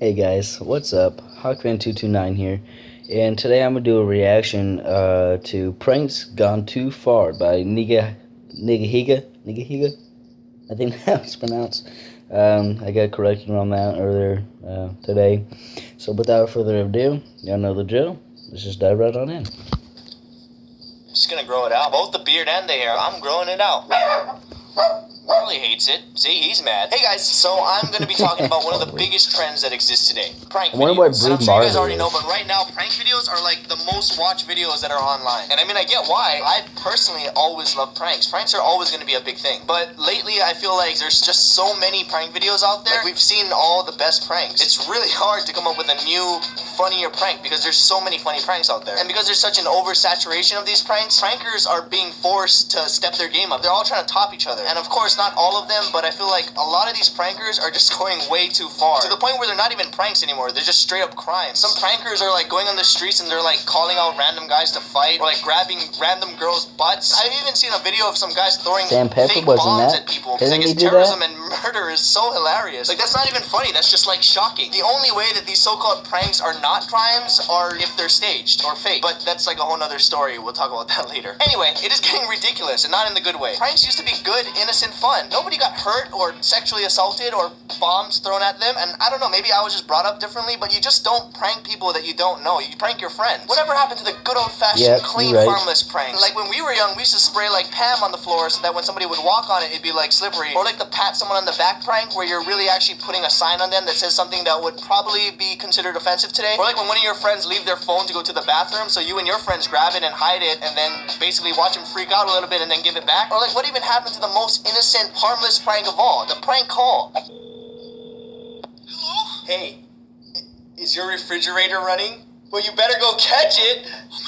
Hey guys, what's up? Hawkman229 here, and today I'm gonna do a reaction to "Pranks Gone Too Far" by Nigahiga. I think that's pronounced. I got corrected on that earlier today. So without further ado, y'all know the drill. Let's just dive right on in. Just gonna grow it out. Both the beard and the hair. I'm growing it out. Marley hates it. See, he's mad. Hey guys, so I'm going to be talking about one of the biggest trends that exists today. Prank videos. And I'm sure you guys already know, but right now, prank videos are like the most watched videos that are online. And I mean, I get why. I personally always love pranks. Pranks are always going to be a big thing. But lately, I feel like there's just so many prank videos out there. Like, we've seen all the best pranks. It's really hard to come up with a new, funnier prank because there's so many funny pranks out there. And because there's such an oversaturation of these pranks, prankers are being forced to step their game up. They're all trying to top each other. And of course, not all of them, but I feel like a lot of these prankers are just going way too far. To the point where they're not even pranks anymore. They're just straight up crimes. Some prankers are like going on the streets and they're like calling out random guys to fight or like grabbing random girls' butts. I've even seen a video of some guys throwing fake bombs at people because I guess terrorism and murder is so hilarious. Like, that's not even funny. That's just like shocking. The only way that these so-called pranks are not crimes are if they're staged or fake. But that's like a whole nother story. We'll talk about that later. Anyway, it is getting ridiculous and not in the good way. Pranks used to be good, innocent fun. Nobody got hurt or sexually assaulted or bombs thrown at them. And I don't know, maybe I was just brought up differently, but you just don't prank people that you don't know. You prank your friends. Whatever happened to the good old-fashioned, clean, harmless pranks? Like when we were young, we used to spray like Pam on the floor so that when somebody would walk on it, it'd be like slippery. Or like the pat someone on the back prank where you're really actually putting a sign on them that says something that would probably be considered offensive today. Or like when one of your friends leave their phone to go to the bathroom, so you and your friends grab it and hide it and then basically watch them freak out a little bit and then give it back. Or like what even happened to the most innocent, harmless prank of all? The prank call. Hello? Hey, is your refrigerator running? Well, you better go catch it. Oh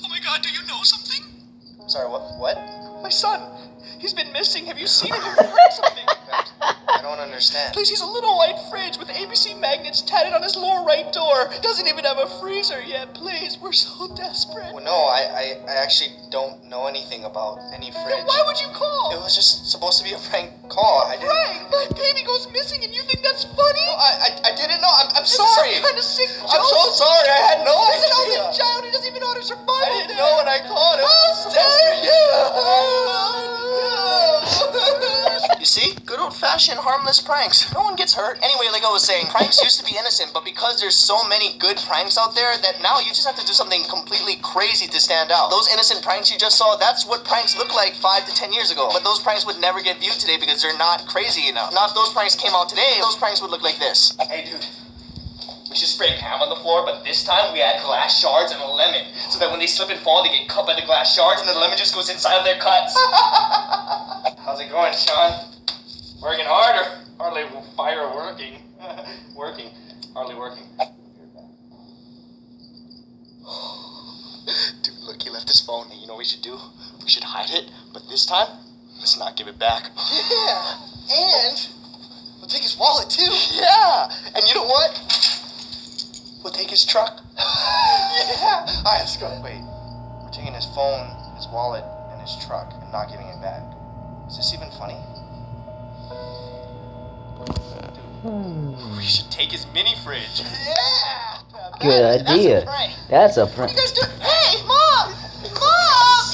my god, do you know something? I'm sorry, what? My son, he's been missing. Have you seen him? Have you heard something? I don't understand. Please, he's a little white fridge with ABC magnets tatted on his lower right door. Doesn't even have a freezer yet. Please, we're so desperate. Well, no, I actually don't know anything about any fridge. Then why would you call? It was just supposed to be a prank call. Prank? My baby goes missing and you think that's funny? No, I didn't know. I'm This sorry. Is some kind of sick joke. I'm so sorry. I had no He's an idea. only child. He doesn't even know how to survive. I didn't know when I called him. You see? Good old-fashioned harmless pranks. No one gets hurt. Anyway, like I was saying, pranks used to be innocent, but because there's so many good pranks out there that now you just have to do something completely crazy to stand out. Those innocent pranks you just saw, that's what pranks looked like 5 to 10 years ago. But those pranks would never get viewed today because they're not crazy enough. Now, if those pranks came out today, those pranks would look like this. Hey, dude. We should spray Pam on the floor, but this time we add glass shards and a lemon, so that when they slip and fall, they get cut by the glass shards, and the lemon just goes inside of their cuts. How's it going, Sean? Working harder. Hardly fire working. Working. Hardly working. Dude, look, he left his phone. And you know what we should do? We should hide it, but this time, let's not give it back. Yeah, and we'll take his wallet, too. Yeah, and you know what? We'll take his truck. Yeah. All right, let's go. Wait, we're taking his phone, his wallet, and his truck and not giving it back. Is this even funny? Dude, we should take his mini fridge. Yeah. Good idea. That's a prank. What are you guys doing? Hey, Mom! Mom!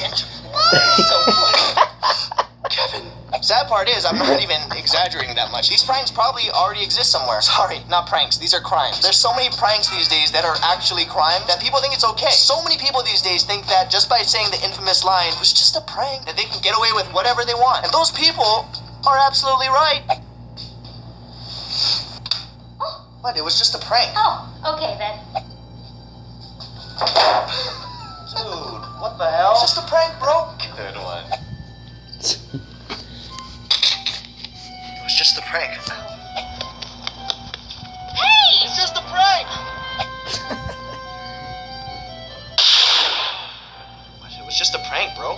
Kevin. Sad part is, I'm not even exaggerating that much. These pranks probably already exist somewhere. Sorry, not pranks. These are crimes. There's so many pranks these days that are actually crimes that people think it's okay. So many people these days think that just by saying the infamous line, it was just a prank, that they can get away with whatever they want. And those people are absolutely right. What? It was just a prank. Oh, okay then. Dude, what the hell? It's just a prank, bro. Good one. It was just a prank. Hey! It's just a prank. What? It was just a prank, bro.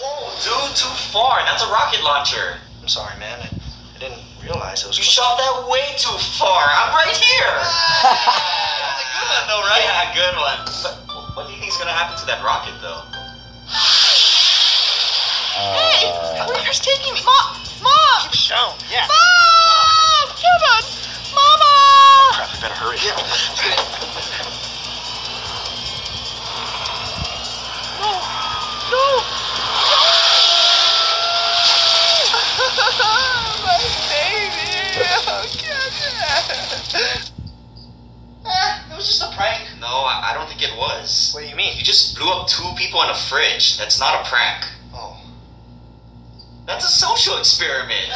Whoa, dude, too far. That's a rocket launcher. I'm sorry, man. I didn't realize it was. You shot that way too far. I'm right here. That was a good one, though, right? Yeah, good one. But what do you think is gonna happen to that rocket, though? Hey, where are you guys taking me? Mom! Mom! Keep it down. Yeah. Mom! Kevin! Mama! Crap, we better hurry. No! My baby! Oh, Kevin! It was just a prank. No, I don't think it was. What do you mean? You just blew up 2 people in a fridge. That's not a prank. Oh. That's a social experiment.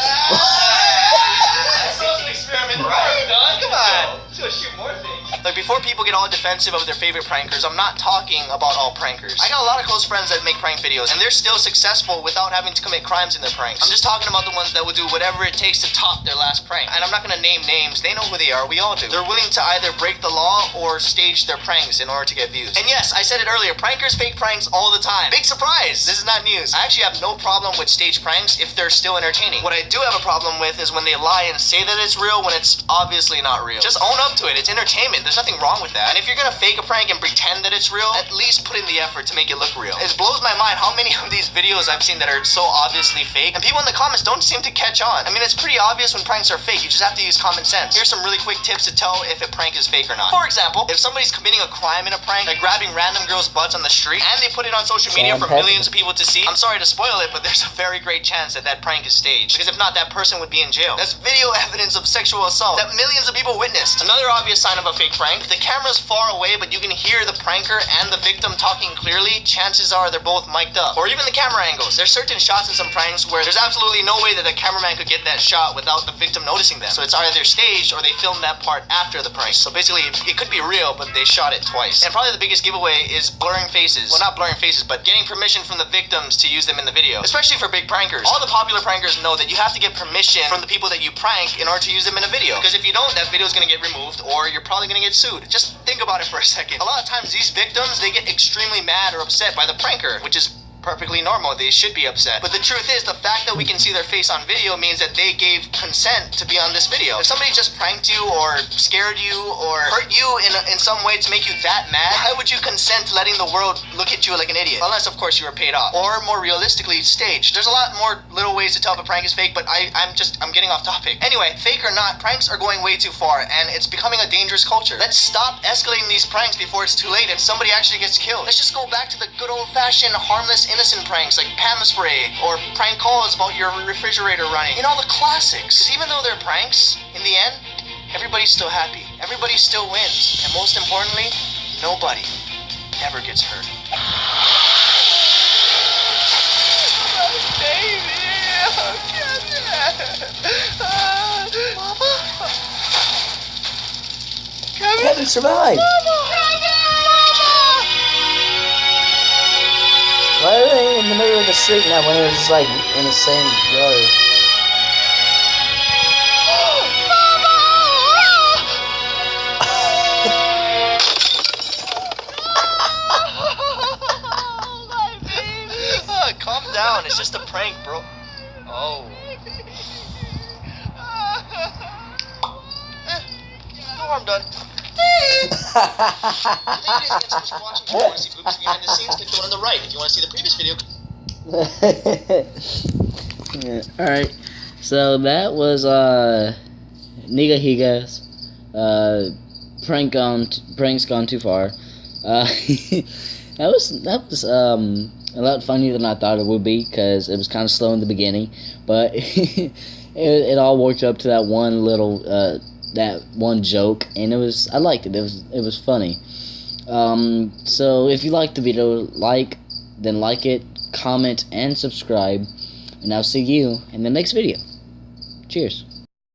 Social experiment, right? Come on. Let's go shoot more things. Like, before people get all defensive of their favorite prankers, I'm not talking about all prankers. I got a lot of close friends that make prank videos, and they're still successful without having to commit crimes in their pranks. I'm just talking about the ones that will do whatever it takes to top their last prank. And I'm not gonna name names, they know who they are, we all do. They're willing to either break the law or stage their pranks in order to get views. And yes, I said it earlier, prankers fake pranks all the time. Big surprise! This is not news. I actually have no problem with staged pranks if they're still entertaining. What I do have a problem with is when they lie and say that it's real when it's obviously not real. Just own up to it, it's entertainment, there's nothing wrong with that. And if you're gonna fake a prank and pretend that it's real, at least put in the effort to make it look real. It blows my mind how many of these videos I've seen that are so obviously fake, and people in the comments don't seem to catch on. I mean, it's pretty obvious when pranks are fake, you just have to use common sense. Here's some really quick tips to tell if a prank is fake or not. For example, if somebody's committing a crime in a prank, like grabbing random girls' butts on the street, and they put it on social media for millions of people to see, I'm sorry to spoil it, but there's a very great chance that that prank is staged. Because if not, that person would be in jail. That's video evidence of sexual assault that millions of people witnessed. Another obvious sign of a fake prank, the camera's far away, but you can hear the pranker and the victim talking clearly, chances are they're both mic'd up. Or even the camera angles. There's certain shots in some pranks where there's absolutely no way that the cameraman could get that shot without the victim noticing them. So it's either staged or they filmed that part after the prank. So basically, it could be real, but they shot it twice. And probably the biggest giveaway is blurring faces. Well, not blurring faces, but getting permission from the victims to use them in the video. Especially for big prankers. All the popular prankers know that you have to get permission from the people that you prank in order to use them in a video. Because if you don't, that video's gonna get removed or you're probably gonna get sued. Just think about it for a second. A lot of times these victims, they get extremely mad or upset by the pranker, which is perfectly normal. They should be upset. But the truth is, the fact that we can see their face on video means that they gave consent to be on this video. If somebody just pranked you or scared you or hurt you in some way to make you that mad, why would you consent to letting the world look at you like an idiot? Unless, of course, you were paid off. Or, more realistically, staged. There's a lot more little ways to tell if a prank is fake, but I'm getting off topic. Anyway, fake or not, pranks are going way too far, and it's becoming a dangerous culture. Let's stop escalating these pranks before it's too late and somebody actually gets killed. Let's just go back to the good old-fashioned, harmless, innocent pranks like Pam spray or prank calls about your refrigerator running. You know, the classics. Because even though they're pranks, in the end, everybody's still happy. Everybody still wins. And most importantly, nobody ever gets hurt. Baby! Mama? Kevin survived. Why are they in the middle of the street now when it was just like in the same yard? Calm down, it's just a prank, bro. Oh. No harm done. Thank you guys again so much for watching. If you want to see movies behind the scenes, click the one on the right. If you want to see the previous video, Yeah, alright, so that was Niga Higa's pranks gone too far. That was a lot funnier than I thought it would be, because it was kind of slow in the beginning, but it all worked up to that one little that one joke, and I liked it. It was funny. So if you liked the video, then like it, comment, and subscribe, and I'll see you in the next video. Cheers.